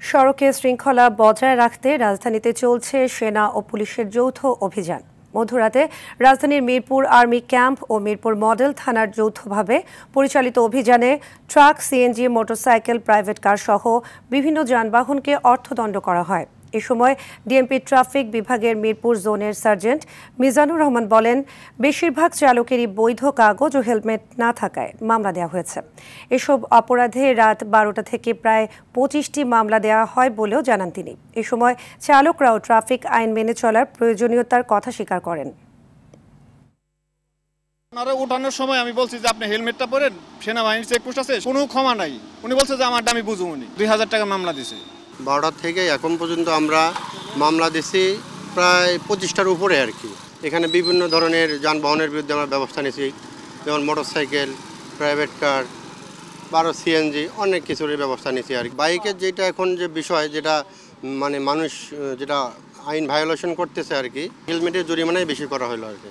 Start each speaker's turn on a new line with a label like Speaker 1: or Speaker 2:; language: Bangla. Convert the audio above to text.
Speaker 1: সড়কে শৃঙ্খলা বজায় রাখতে রাজধানীতে চলছে সেনা ও পুলিশের যৌথ অভিযান। মধ্যরাতে রাজধানীর মিরপুর আর্মি ক্যাম্প ও মিরপুর মডেল থানার যৌথভাবে পরিচালিত অভিযানে truck, CNG, motorcycle, private car সহ বিভিন্ন যানবাহনকে অর্থদণ্ড করা হয়। এ সময় ডিএমপি ট্রাফিক বিভাগের মিরপুর জোনের সার্জেন্ট মিজানুর রহমান বলেন, বেশিরভাগ চালকেরই বৈধ কাগজ ও হেলমেট না থাকায় মামলা দেওয়া হয়েছে। এসব অপরাধে রাত 12টা থেকে প্রায় 25টি মামলা দেওয়া হয় বলেও জানান তিনি। এ সময় চালকরাও ট্রাফিক আইন মেনে চলার প্রয়োজনীয়তার কথা স্বীকার করেন।
Speaker 2: ওঠানোর সময় আমি বলছি যে আপনি হেলমেটটা পরেন, সেনাবাহিনীর চেকপোস্ট আছে, কোনো ক্ষমা নাই। উনি বলছে যে আমার দামি বুঝুনি, 2000 টাকা মামলা দিছে।
Speaker 3: 12টা থেকে এখন পর্যন্ত আমরা মামলা দিছি প্রায় 25টার উপরে আর কি। এখানে বিভিন্ন ধরনের যানবাহনের বিরুদ্ধে আমরা ব্যবস্থা নিয়েছি, যেমন মোটরসাইকেল, প্রাইভেট কার, 12 সিএনজি, অনেক কিছুর ব্যবস্থা নিয়েছি আর কি। বাইকের যেটা এখন যে বিষয়, যেটা মানে মানুষ যেটা আইন ভায়োলেশন করতেছে আর কি, হেলমেটের জরিমানাই বেশি করা হলো আর কি।